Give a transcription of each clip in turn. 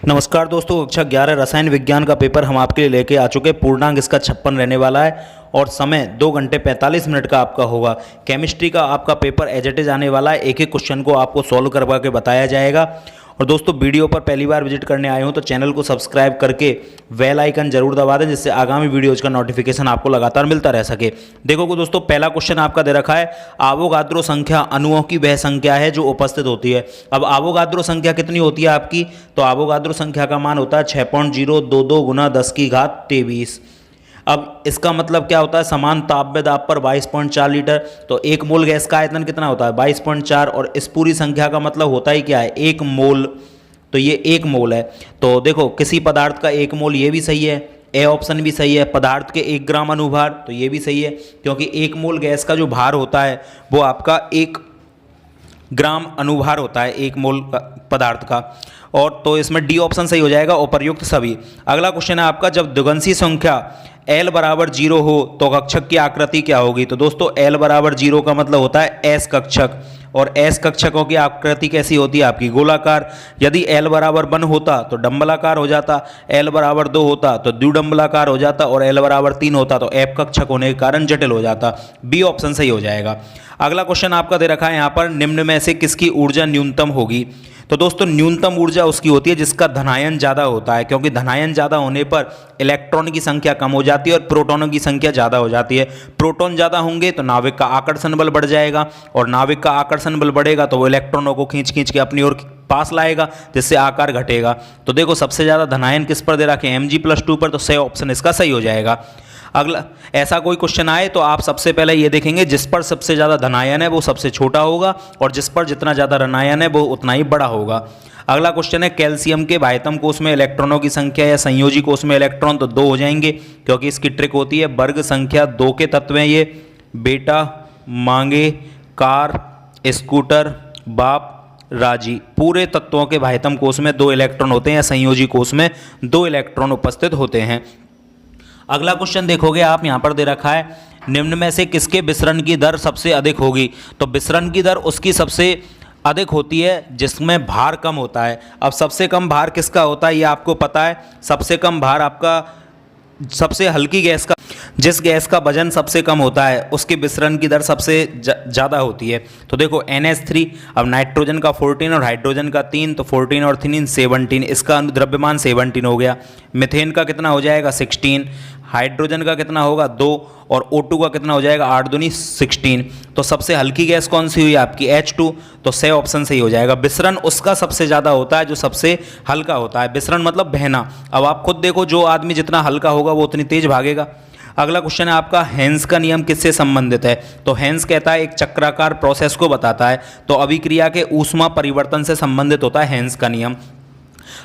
नमस्कार दोस्तों, कक्षा 11 रसायन विज्ञान का पेपर हम आपके लिए लेके आ चुके हैं। पूर्णांक इसका 56 रहने वाला है और समय 2 घंटे 45 मिनट का आपका होगा। केमिस्ट्री का आपका पेपर एज इट इज आने वाला है। एक एक क्वेश्चन को आपको सॉल्व करवा के बताया जाएगा। और दोस्तों, वीडियो पर पहली बार विजिट करने आए हो तो चैनल को सब्सक्राइब करके बेल आइकन जरूर दबा दें, जिससे आगामी वीडियोज का नोटिफिकेशन आपको लगातार मिलता रह सके। देखो दोस्तों, पहला क्वेश्चन आपका दे रखा है, आवोगाद्रो संख्या अणुओं की वह संख्या है जो उपस्थित होती है। अब आवोगाद्रो संख्या कितनी होती है आपकी, तो आवोगाद्रो संख्या का मान होता है 6.022 गुना 10⁻23। अब इसका मतलब क्या होता है, समान ताप दाब पर 22.4 लीटर। तो एक मोल गैस का आयतन कितना होता है, 22.4। और इस पूरी संख्या का मतलब होता ही क्या है, एक मोल। तो ये एक मोल है। तो देखो, किसी पदार्थ का एक मोल, ये भी सही है, ए ऑप्शन भी सही है। पदार्थ के 1 ग्राम अनुभार, तो ये भी सही है, क्योंकि एक मोल गैस का जो भार होता है वो आपका 1 ग्राम अनुभार होता है, एक मोल पदार्थ का। और तो इसमें डी ऑप्शन सही हो जाएगा, उपर्युक्त सभी। अगला क्वेश्चन है आपका, जब द्विगंशी संख्या L बराबर 0 हो तो कक्षक की आकृति क्या होगी। तो दोस्तों, L बराबर 0 का मतलब होता है S कक्षक, और S कक्षकों की आकृति कैसी होती है आपकी, गोलाकार। यदि L बराबर 1 होता तो डंबलाकार हो जाता, L बराबर 2 होता तो द्विडंबलाकार हो जाता, और L बराबर 3 होता तो F कक्षक होने के कारण जटिल हो जाता। बी ऑप्शन सही हो जाएगा। अगला क्वेश्चन आपका दे रखा है यहाँ पर, निम्न में से किसकी ऊर्जा न्यूनतम होगी। तो दोस्तों, न्यूनतम ऊर्जा उसकी होती है जिसका धनायन ज़्यादा होता है, क्योंकि धनायन ज़्यादा होने पर इलेक्ट्रॉन की संख्या कम हो जाती है और प्रोटॉनों की संख्या ज़्यादा हो जाती है। प्रोटॉन ज़्यादा होंगे तो नाविक का आकर्षण बल बढ़ जाएगा, और नाविक का आकर्षण बल बढ़ेगा तो वो इलेक्ट्रॉनों को खींच खींच के अपनी ओर पास लाएगा, जिससे आकार घटेगा। तो देखो, सबसे ज़्यादा धनायन किस पर दे रखे हैं, Mg+2 पर। तो सही ऑप्शन इसका सही हो जाएगा। अगला ऐसा कोई क्वेश्चन आए तो आप सबसे पहले ये देखेंगे, जिस पर सबसे ज़्यादा धनायन है वो सबसे छोटा होगा, और जिस पर जितना ज़्यादा ऋणायन है वो उतना ही बड़ा होगा। अगला क्वेश्चन है, कैल्शियम के बाह्यतम कोष में इलेक्ट्रॉनों की संख्या या संयोजी कोष में इलेक्ट्रॉन, तो 2 हो जाएंगे, क्योंकि इसकी ट्रिक होती है वर्ग संख्या 2 के तत्व हैं ये, बेटा, मांगे, कार, स्कूटर, बाप, राजी। पूरे तत्वों के बाह्यतम कोष में 2 इलेक्ट्रॉन होते हैं, या संयोजी कोष में 2 इलेक्ट्रॉन उपस्थित होते हैं। अगला क्वेश्चन देखोगे आप, यहाँ पर दे रखा है, निम्न में से किसके विसरण की दर सबसे अधिक होगी। तो विसरण की दर उसकी सबसे अधिक होती है जिसमें भार कम होता है। अब सबसे कम भार किसका होता है ये आपको पता है। सबसे कम भार आपका सबसे हल्की गैस का, जिस गैस का वजन सबसे कम होता है उसकी विसरण की दर सबसे ज़्यादा होती है। तो देखो, NH3, अब नाइट्रोजन का 14 और हाइड्रोजन का 3, तो 14 और 3 17, इसका द्रव्यमान 17 हो गया। मीथेन का कितना हो जाएगा, 16। हाइड्रोजन का कितना होगा, 2। और O2 का कितना हो जाएगा, 8 दूनी 16। तो सबसे हल्की गैस कौन सी हुई आपकी, H2। तो सही ऑप्शन सही हो जाएगा। विसरण उसका सबसे ज़्यादा होता है जो सबसे हल्का होता है। विसरण मतलब बहना। अब आप खुद देखो, जो आदमी जितना हल्का होगा वो उतनी तेज भागेगा। अगला क्वेश्चन है आपका, हेंस का नियम किससे संबंधित है। तो हेंस कहता है एक चक्राकार प्रोसेस को बताता है, तो अभिक्रिया के ऊष्मा परिवर्तन से संबंधित होता है हेंस का नियम।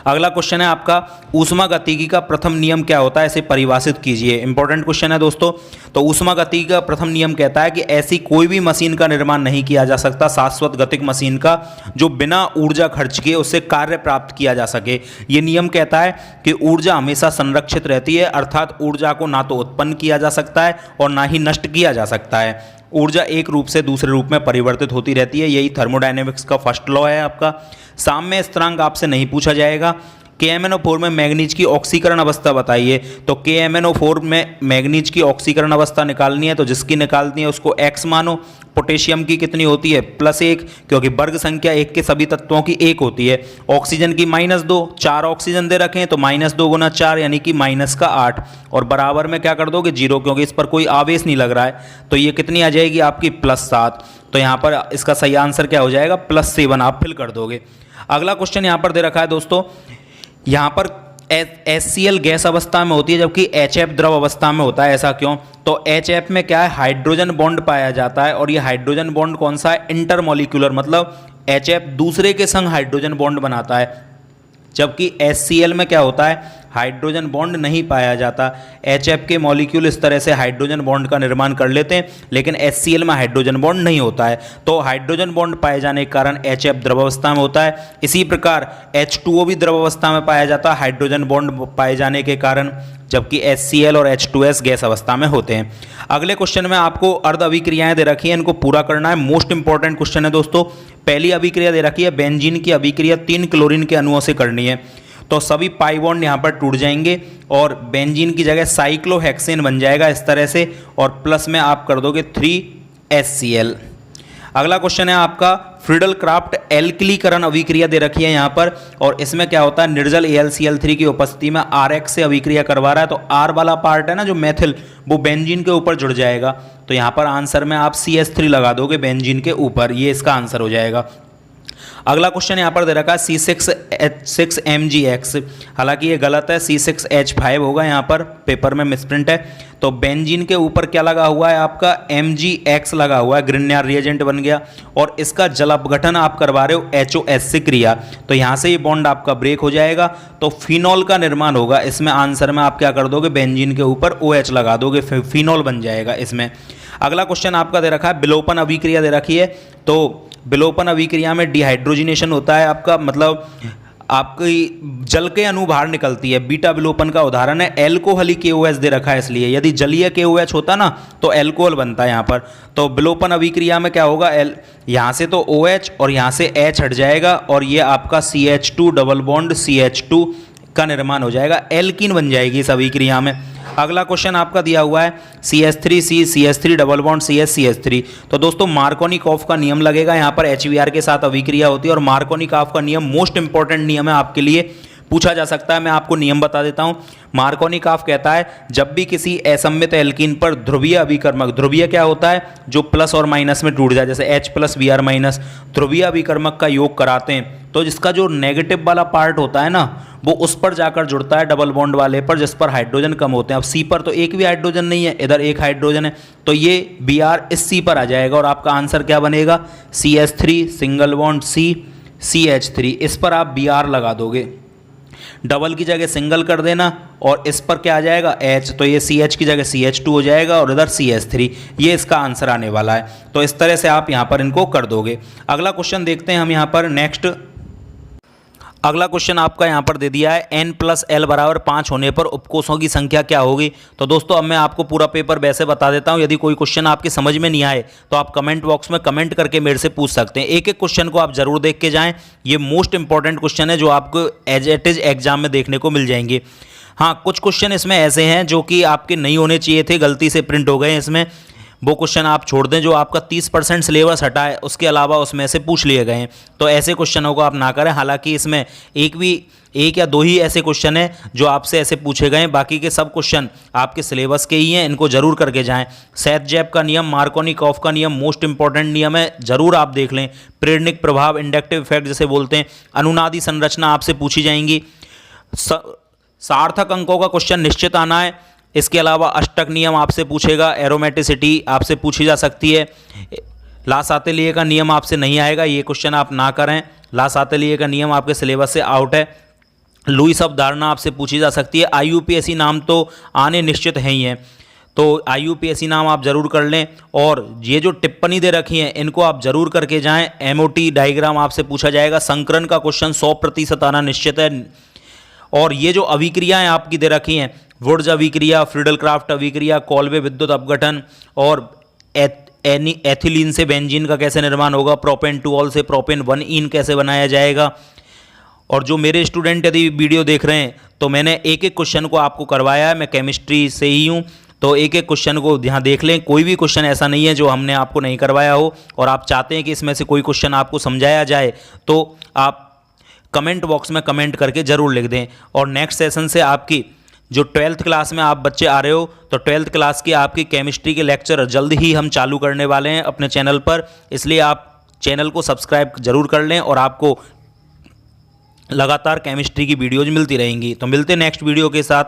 अगला क्वेश्चन है आपका, ऊष्मागतिकी का प्रथम नियम क्या होता है, इसे परिभाषित कीजिए। इंपॉर्टेंट क्वेश्चन है दोस्तों। तो ऊष्मागतिकी का प्रथम नियम कहता है कि ऐसी कोई भी मशीन का निर्माण नहीं किया जा सकता, शाश्वत गतिक मशीन का, जो बिना ऊर्जा खर्च किए उससे कार्य प्राप्त किया जा सके। ये नियम कहता है कि ऊर्जा हमेशा संरक्षित रहती है, अर्थात ऊर्जा को ना तो उत्पन्न किया जा सकता है और ना ही नष्ट किया जा सकता है। ऊर्जा एक रूप से दूसरे रूप में परिवर्तित होती रहती है। यही थर्मोडायनेमिक्स का फर्स्ट लॉ है आपका। साम्य स्थिरांक आपसे नहीं पूछा जाएगा। KMnO4 में मैग्नीज की ऑक्सीकरण अवस्था बताइए। तो KMnO4 में मैग्नीज की ऑक्सीकरण अवस्था निकालनी है, तो जिसकी निकालनी है उसको x मानो। पोटेशियम की कितनी होती है, +1, क्योंकि वर्ग संख्या 1 के सभी तत्वों की 1 होती है। ऑक्सीजन की -2, 4 ऑक्सीजन दे रखे हैं तो -2 गुना 4 यानी कि -8, और बराबर में क्या कर दोगे, 0, क्योंकि इस पर कोई आवेश नहीं लग रहा है। तो ये कितनी आ जाएगी आपकी, +7। तो यहाँ पर इसका सही आंसर क्या हो जाएगा, +7 आप फिल कर दोगे। अगला क्वेश्चन यहाँ पर दे रखा है दोस्तों, यहाँ पर HCl गैस अवस्था में होती है जबकि HF द्रव अवस्था में होता है, ऐसा क्यों। तो HF में क्या है, हाइड्रोजन बॉन्ड पाया जाता है, और ये हाइड्रोजन बॉन्ड कौन सा है, इंटरमोलिकुलर, मतलब HF दूसरे के संग हाइड्रोजन बॉन्ड बनाता है। जबकि HCl में क्या होता है, हाइड्रोजन बॉन्ड नहीं पाया जाता। HF के मॉलिक्यूल इस तरह से हाइड्रोजन बॉन्ड का निर्माण कर लेते हैं, लेकिन HCl में हाइड्रोजन बॉन्ड नहीं होता है। तो हाइड्रोजन बॉन्ड पाए जाने के कारण HF द्रव अवस्था में होता है। इसी प्रकार H2O भी द्रव अवस्था में पाया जाता है हाइड्रोजन बॉन्ड पाए जाने के कारण, जबकि HCl और H2S गैस अवस्था में होते हैं। अगले क्वेश्चन में आपको अर्ध अभिक्रियाएं दे रखी हैं, इनको पूरा करना है। मोस्ट इंपॉर्टेंट क्वेश्चन है दोस्तों। पहली अभिक्रिया दे रखी है, बेंजीन की अभिक्रिया 3 क्लोरीन के अणुओं से करनी है। तो सभी पाई बॉन्ड यहाँ पर टूट जाएंगे और बेंजीन की जगह साइक्लोहेक्सेन बन जाएगा इस तरह से, और प्लस में आप कर दोगे 3HCl। अगला क्वेश्चन है आपका फ्रीडल क्राफ्ट एल्किलीकरण अभिक्रिया दे रखी है यहाँ पर, और इसमें क्या होता है, निर्जल AlCl3 की उपस्थिति में RX से अभिक्रिया करवा रहा है, तो R वाला पार्ट है ना जो मेथिल, वो बेंजीन के ऊपर जुड़ जाएगा। तो यहाँ पर आंसर में आप CH3 लगा दोगे बेंजीन के ऊपर, ये इसका आंसर हो जाएगा। अगला क्वेश्चन यहाँ पर दे रखा है C6H6MgX, हालांकि ये गलत है, C6H5 होगा, यहाँ पर पेपर में मिसप्रिंट है। तो बेंजीन के ऊपर क्या लगा हुआ है आपका, MgX लगा हुआ है, ग्रिग्नार्ड रिएजेंट बन गया, और इसका जल अपघटन आप करवा रहे हो HOS से क्रिया, तो यहाँ से ये बॉन्ड आपका ब्रेक हो जाएगा, तो फिनॉल का निर्माण होगा। इसमें आंसर में आप क्या कर दोगे, बेंजीन के ऊपर OH लगा दोगे, फिनॉल बन जाएगा इसमें। अगला क्वेश्चन आपका दे रखा है विलोपन अभिक्रिया दे रखी है, तो विलोपन अभिक्रिया में डिहाइड्रोजिनेशन होता है आपका, मतलब आपकी जल के अणु बाहर निकलती है, बीटा विलोपन का उदाहरण है। एल्कोहली KOH दे रखा है, इसलिए यदि जलीय KOH होता ना तो एल्कोहल बनता है यहाँ पर। तो विलोपन अभिक्रिया में क्या होगा, यहाँ से तो OH और यहाँ से H हट जाएगा, और ये आपका CH2 डबल बॉन्ड CH2 का निर्माण हो जाएगा, एल्कीन बन जाएगी इस अभिक्रिया में। अगला क्वेश्चन आपका दिया हुआ है CH3 डबल बॉन्ड CH3। तो दोस्तों मार्कोनिकॉफ का नियम लगेगा, यहाँ पर HBr के साथ अभिक्रिया होती है, और मार्कोनिकॉफ का नियम मोस्ट इंपॉर्टेंट नियम है, आपके लिए पूछा जा सकता है। मैं आपको नियम बता देता हूँ। मार्कोनिकॉफ कहता है जब भी किसी असममित एल्कीन पर ध्रुवीय अभिकर्मक, ध्रुवीय क्या होता है, जो प्लस और माइनस में टूट जाए, जैसे H+Br-, ध्रुवीय अभिकर्मक का योग कराते हैं, तो जिसका जो नेगेटिव वाला पार्ट होता है ना, वो उस पर जाकर जुड़ता है डबल बॉन्ड वाले पर, जिस पर हाइड्रोजन कम होते हैं। अब C पर तो एक भी हाइड्रोजन नहीं है, इधर एक हाइड्रोजन है, तो ये Br इस C पर आ जाएगा, और आपका आंसर क्या बनेगा, CH3 single bond C CH3, इस पर आप Br लगा दोगे, डबल की जगह सिंगल कर देना, और इस पर क्या आ जाएगा H, तो ये CH की जगह CH2 हो जाएगा, और इधर CH3, ये इसका आंसर आने वाला है। तो इस तरह से आप यहाँ पर इनको कर दोगे। अगला क्वेश्चन देखते हैं हम यहाँ पर नेक्स्ट। अगला क्वेश्चन आपका यहाँ पर दे दिया है N+L बराबर 5 होने पर उपकोषों की संख्या क्या होगी। तो दोस्तों अब मैं आपको पूरा पेपर वैसे बता देता हूँ, यदि कोई क्वेश्चन आपके समझ में नहीं आए तो आप कमेंट बॉक्स में कमेंट करके मेरे से पूछ सकते हैं। एक एक क्वेश्चन को आप जरूर देख के जाएं, ये मोस्ट इंपॉर्टेंट क्वेश्चन है जो आपको एज इट इज एग्जाम में देखने को मिल जाएंगे। हाँ, कुछ क्वेश्चन इसमें ऐसे हैं जो कि आपके नहीं होने चाहिए थे, गलती से प्रिंट हो गए हैं इसमें, वो क्वेश्चन आप छोड़ दें। जो आपका 30% सिलेबस हटा है उसके अलावा उसमें से पूछ लिए गए हैं, तो ऐसे क्वेश्चनों को आप ना करें। हालांकि इसमें एक या दो ही ऐसे क्वेश्चन हैं जो आपसे ऐसे पूछे गए हैं, बाकी के सब क्वेश्चन आपके सिलेबस के ही हैं, इनको जरूर करके जाएं। सेथ-जेप का नियम, मार्कोनिकॉफ का नियम मोस्ट इंपॉर्टेंट नियम है, जरूर आप देख लें। प्रेरणिक प्रभाव, इंडक्टिव इफेक्ट जिसे बोलते हैं, अनुनादी संरचना आपसे पूछी जाएंगी। सार्थक अंकों का क्वेश्चन निश्चित आना है। इसके अलावा अष्टक नियम आपसे पूछेगा, एरोमेटिसिटी आपसे पूछी जा सकती है। लास आतेलिये का नियम आपसे नहीं आएगा, ये क्वेश्चन आप ना करें। लास आतेलिये का नियम आपके सिलेबस से आउट है। लुईस अवधारणा आपसे पूछी जा सकती है। IUPAC नाम तो आने निश्चित है ही हैं, तो IUPAC नाम आप जरूर कर लें। और ये जो टिप्पणी दे रखी है इनको आप जरूर करके जाएं। MOT डायग्राम आपसे पूछा जाएगा। संकरण का क्वेश्चन 100% आना निश्चित है। और ये जो अभिक्रियाएं आपकी दे रखी हैं, वुड्स अभिक्रिया, फ्रीडल क्राफ्ट अभिक्रिया, कॉल्वे विद्युत अपघटन, और एथिलीन से बेंजीन का कैसे निर्माण होगा, प्रोपेन टू ऑल से प्रोपेन 1-इन कैसे बनाया जाएगा। और जो मेरे स्टूडेंट यदि वीडियो देख रहे हैं तो मैंने एक एक क्वेश्चन को आपको करवाया है, मैं केमिस्ट्री से ही हूँ, तो एक एक क्वेश्चन को यहाँ देख लें। कोई भी क्वेश्चन ऐसा नहीं है जो हमने आपको नहीं करवाया हो, और आप चाहते हैं कि इसमें से कोई क्वेश्चन आपको समझाया जाए तो आप कमेंट बॉक्स में कमेंट करके ज़रूर लिख दें। और नेक्स्ट सेशन से आपकी जो 12th क्लास में आप बच्चे आ रहे हो, तो 12th क्लास की आपकी केमिस्ट्री के लेक्चर जल्द ही हम चालू करने वाले हैं अपने चैनल पर, इसलिए आप चैनल को सब्सक्राइब जरूर कर लें, और आपको लगातार केमिस्ट्री की वीडियोज मिलती रहेंगी। तो मिलते नेक्स्ट वीडियो के साथ,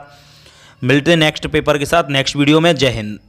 मिलते नेक्स्ट पेपर के साथ नेक्स्ट वीडियो में। जय हिंद।